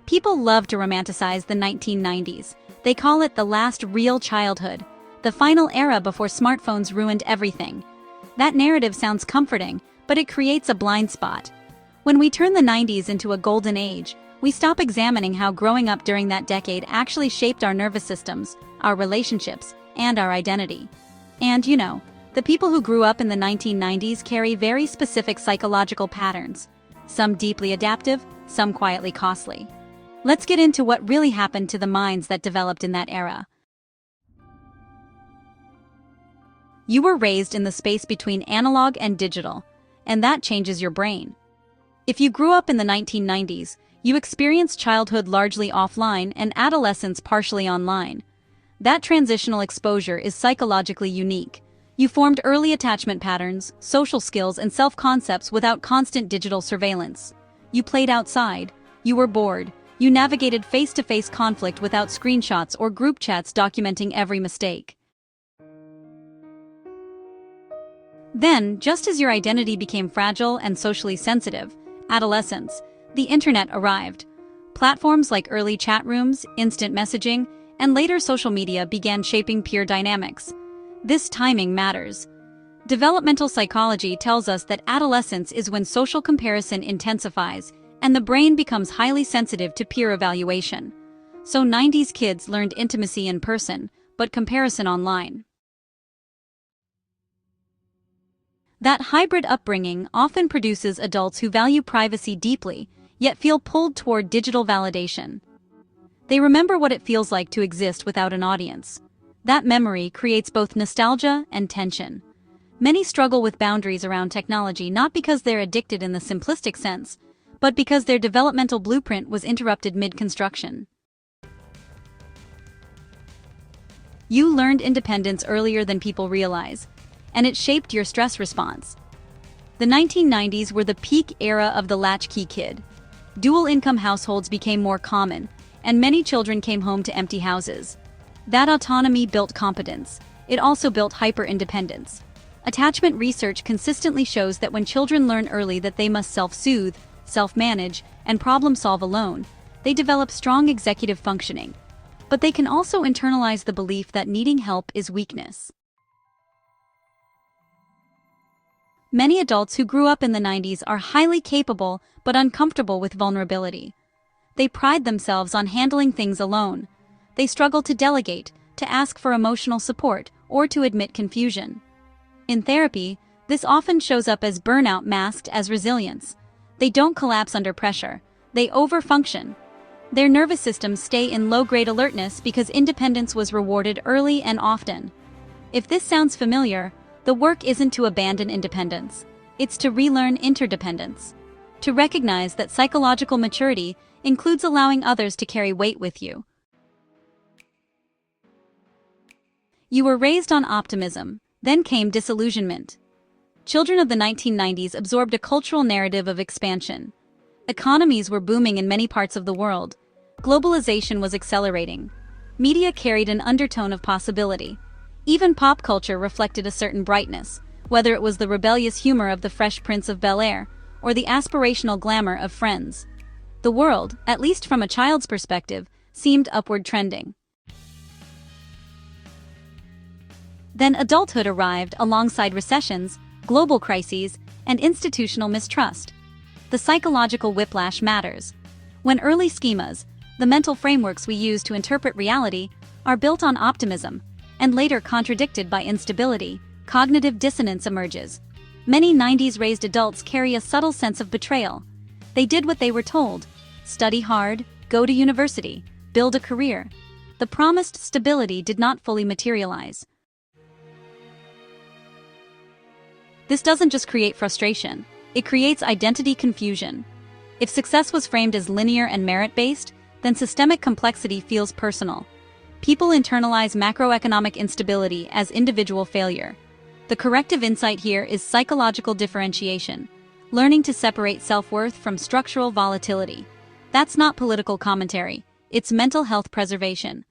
People love to romanticize the 1990s. They call it the last real childhood, the final era before smartphones ruined everything. That narrative sounds comforting, but it creates a blind spot. When we turn the 90s into a golden age, we stop examining how growing up during that decade actually shaped our nervous systems, our relationships, and our identity. And the people who grew up in the 1990s carry very specific psychological patterns, some deeply adaptive, some quietly costly. Let's get into what really happened to the minds that developed in that era. You were raised in the space between analog and digital, and that changes your brain. If you grew up in the 1990s, you experienced childhood largely offline and adolescence partially online. That transitional exposure is psychologically unique. You formed early attachment patterns, social skills, and self-concepts without constant digital surveillance. You played outside. You were bored. You navigated face-to-face conflict without screenshots or group chats documenting every mistake. Then, just as your identity became fragile and socially sensitive, adolescence, the internet arrived. Platforms like early chat rooms, instant messaging, and later social media began shaping peer dynamics. This timing matters. Developmental psychology tells us that adolescence is when social comparison intensifies and the brain becomes highly sensitive to peer evaluation. So 90s kids learned intimacy in person, but comparison online. That hybrid upbringing often produces adults who value privacy deeply, yet feel pulled toward digital validation. They remember what it feels like to exist without an audience. That memory creates both nostalgia and tension. Many struggle with boundaries around technology not because they're addicted in the simplistic sense, but because their developmental blueprint was interrupted mid-construction. You learned independence earlier than people realize, and it shaped your stress response. The 1990s were the peak era of the latchkey kid. Dual-income households became more common, and many children came home to empty houses. That autonomy built competence. It also built hyper-independence. Attachment research consistently shows that when children learn early that they must self-soothe, self-manage, and problem-solve alone, they develop strong executive functioning. But they can also internalize the belief that needing help is weakness. Many adults who grew up in the 90s are highly capable but uncomfortable with vulnerability. They pride themselves on handling things alone. They struggle to delegate, to ask for emotional support, or to admit confusion. In therapy, this often shows up as burnout masked as resilience. They don't collapse under pressure. They overfunction. Their nervous systems stay in low-grade alertness because independence was rewarded early and often. If this sounds familiar, the work isn't to abandon independence. It's to relearn interdependence. To recognize that psychological maturity includes allowing others to carry weight with you. You were raised on optimism, then came disillusionment. Children of the 1990s absorbed a cultural narrative of expansion. Economies were booming in many parts of the world. Globalization was accelerating. Media carried an undertone of possibility. Even pop culture reflected a certain brightness, whether it was the rebellious humor of the Fresh Prince of Bel-Air or the aspirational glamour of Friends. The world, at least from a child's perspective, seemed upward trending. Then adulthood arrived alongside recessions, global crises, and institutional mistrust. The psychological whiplash matters. When early schemas, the mental frameworks we use to interpret reality, are built on optimism, and later contradicted by instability, cognitive dissonance emerges. Many 90s-raised adults carry a subtle sense of betrayal. They did what they were told: study hard, go to university, build a career. The promised stability did not fully materialize. This doesn't just create frustration, it creates identity confusion. If success was framed as linear and merit-based, then systemic complexity feels personal. People internalize macroeconomic instability as individual failure. The corrective insight here is psychological differentiation, learning to separate self-worth from structural volatility. That's not political commentary, it's mental health preservation.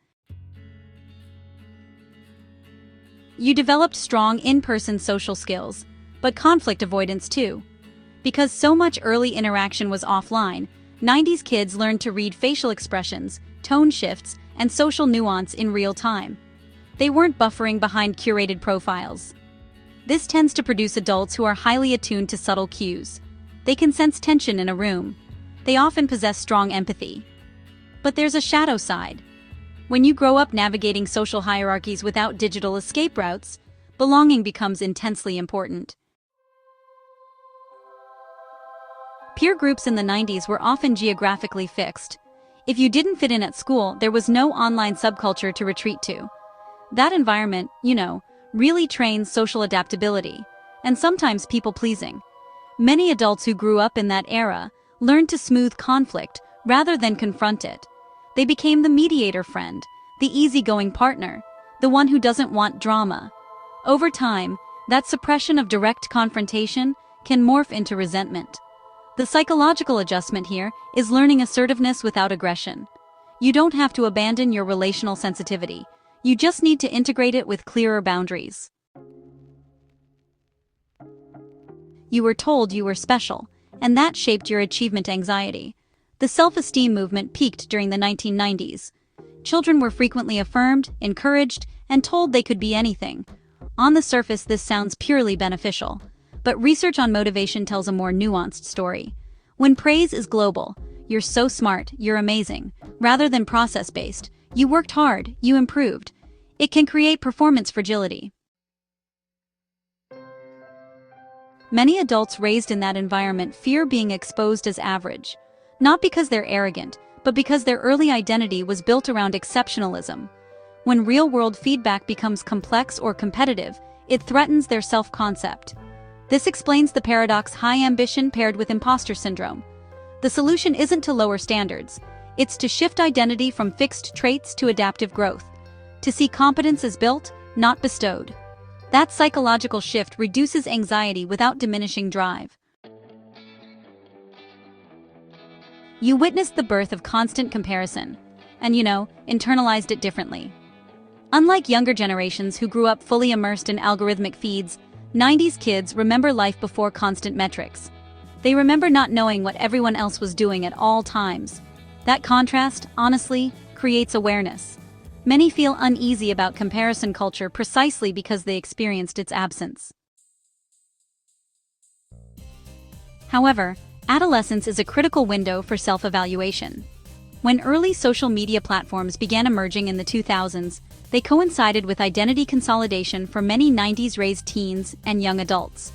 You developed strong in-person social skills, but conflict avoidance too. Because so much early interaction was offline, 90s kids learned to read facial expressions, tone shifts, and social nuance in real time. They weren't buffering behind curated profiles. This tends to produce adults who are highly attuned to subtle cues. They can sense tension in a room. They often possess strong empathy. But there's a shadow side. When you grow up navigating social hierarchies without digital escape routes, belonging becomes intensely important. Peer groups in the 90s were often geographically fixed. If you didn't fit in at school, there was no online subculture to retreat to. That environment, really trains social adaptability, and sometimes people-pleasing. Many adults who grew up in that era learned to smooth conflict rather than confront it. They became the mediator friend, the easygoing partner, the one who doesn't want drama. Over time, that suppression of direct confrontation can morph into resentment. The psychological adjustment here is learning assertiveness without aggression. You don't have to abandon your relational sensitivity. You just need to integrate it with clearer boundaries. You were told you were special, and that shaped your achievement anxiety. The self-esteem movement peaked during the 1990s. Children were frequently affirmed, encouraged, and told they could be anything. On the surface, this sounds purely beneficial. But research on motivation tells a more nuanced story. When praise is global, you're so smart, you're amazing, rather than process-based, you worked hard, you improved, it can create performance fragility. Many adults raised in that environment fear being exposed as average, not because they're arrogant, but because their early identity was built around exceptionalism. When real-world feedback becomes complex or competitive, it threatens their self-concept. This explains the paradox: high ambition paired with imposter syndrome. The solution isn't to lower standards. It's to shift identity from fixed traits to adaptive growth. To see competence as built, not bestowed. That psychological shift reduces anxiety without diminishing drive. You witnessed the birth of constant comparison, and internalized it differently. Unlike younger generations who grew up fully immersed in algorithmic feeds, 90s kids remember life before constant metrics. They remember not knowing what everyone else was doing at all times. That contrast, honestly, creates awareness. Many feel uneasy about comparison culture precisely because they experienced its absence. However, adolescence is a critical window for self-evaluation. When early social media platforms began emerging in the 2000s, they coincided with identity consolidation for many 90s-raised teens and young adults.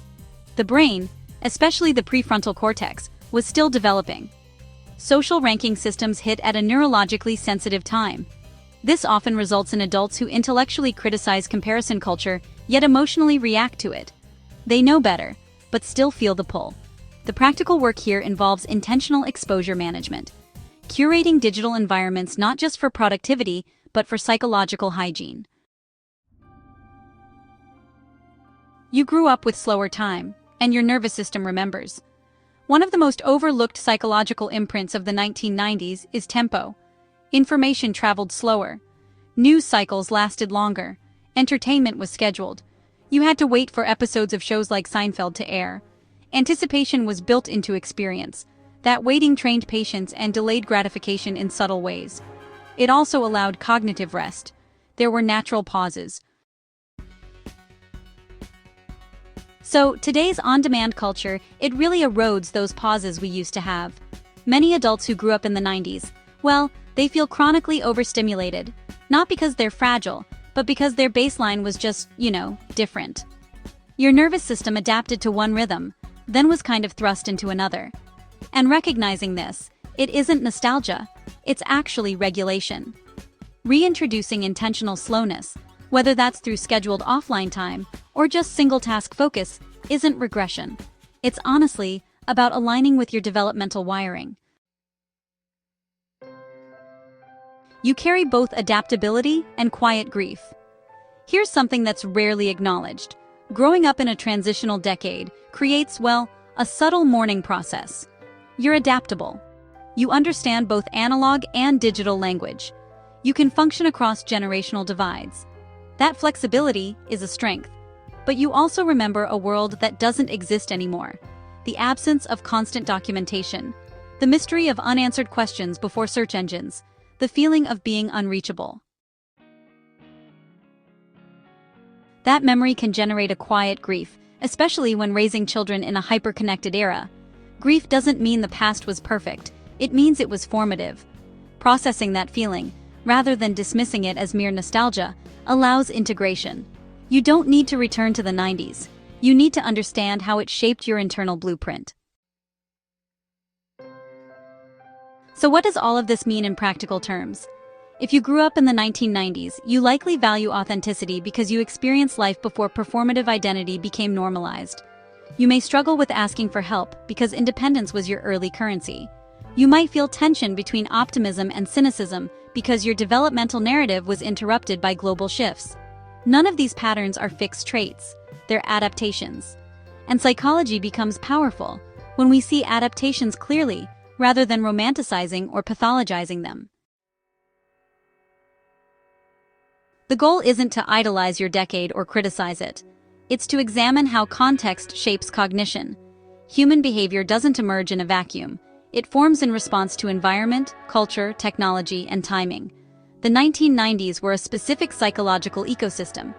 The brain, especially the prefrontal cortex, was still developing. Social ranking systems hit at a neurologically sensitive time. This often results in adults who intellectually criticize comparison culture, yet emotionally react to it. They know better, but still feel the pull. The practical work here involves intentional exposure management, curating digital environments not just for productivity, but for psychological hygiene. You grew up with slower time, and your nervous system remembers. One of the most overlooked psychological imprints of the 1990s is tempo. Information traveled slower. News cycles lasted longer. Entertainment was scheduled. You had to wait for episodes of shows like Seinfeld to air. Anticipation was built into experience. That waiting trained patience and delayed gratification in subtle ways. It also allowed cognitive rest. There were natural pauses. So, today's on-demand culture, it really erodes those pauses we used to have. Many adults who grew up in the 90s, they feel chronically overstimulated. Not because they're fragile, but because their baseline was just, different. Your nervous system adapted to one rhythm, then was kind of thrust into another. And recognizing this, it isn't nostalgia, it's actually regulation. Reintroducing intentional slowness, whether that's through scheduled offline time or just single-task focus, isn't regression. It's honestly about aligning with your developmental wiring. You carry both adaptability and quiet grief. Here's something that's rarely acknowledged. Growing up in a transitional decade creates, a subtle mourning process. You're adaptable. You understand both analog and digital language. You can function across generational divides. That flexibility is a strength. But you also remember a world that doesn't exist anymore. The absence of constant documentation. The mystery of unanswered questions before search engines. The feeling of being unreachable. That memory can generate a quiet grief, especially when raising children in a hyper-connected era. Grief doesn't mean the past was perfect, it means it was formative. Processing that feeling, rather than dismissing it as mere nostalgia, allows integration. You don't need to return to the 90s. You need to understand how it shaped your internal blueprint. So what does all of this mean in practical terms? If you grew up in the 1990s, you likely value authenticity because you experienced life before performative identity became normalized. You may struggle with asking for help because independence was your early currency. You might feel tension between optimism and cynicism because your developmental narrative was interrupted by global shifts. None of these patterns are fixed traits, they're adaptations. And psychology becomes powerful when we see adaptations clearly, rather than romanticizing or pathologizing them. The goal isn't to idolize your decade or criticize it. It's to examine how context shapes cognition. Human behavior doesn't emerge in a vacuum. It forms in response to environment, culture, technology, and timing. The 1990s were a specific psychological ecosystem.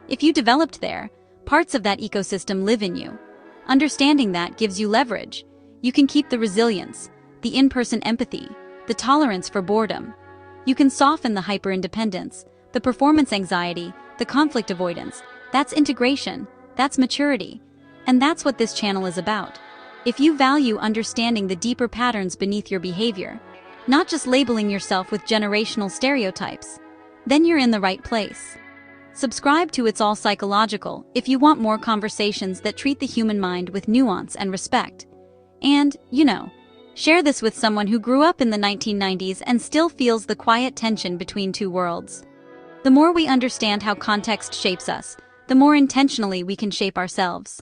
If you developed there, parts of that ecosystem live in you. Understanding that gives you leverage. You can keep the resilience, the in-person empathy, the tolerance for boredom. You can soften the hyper-independence, the performance anxiety, the conflict avoidance. That's integration, that's maturity. And that's what this channel is about. If you value understanding the deeper patterns beneath your behavior, not just labeling yourself with generational stereotypes, then you're in the right place. Subscribe to It's All Psychological if you want more conversations that treat the human mind with nuance and respect. And, share this with someone who grew up in the 1990s and still feels the quiet tension between two worlds. The more we understand how context shapes us, the more intentionally we can shape ourselves.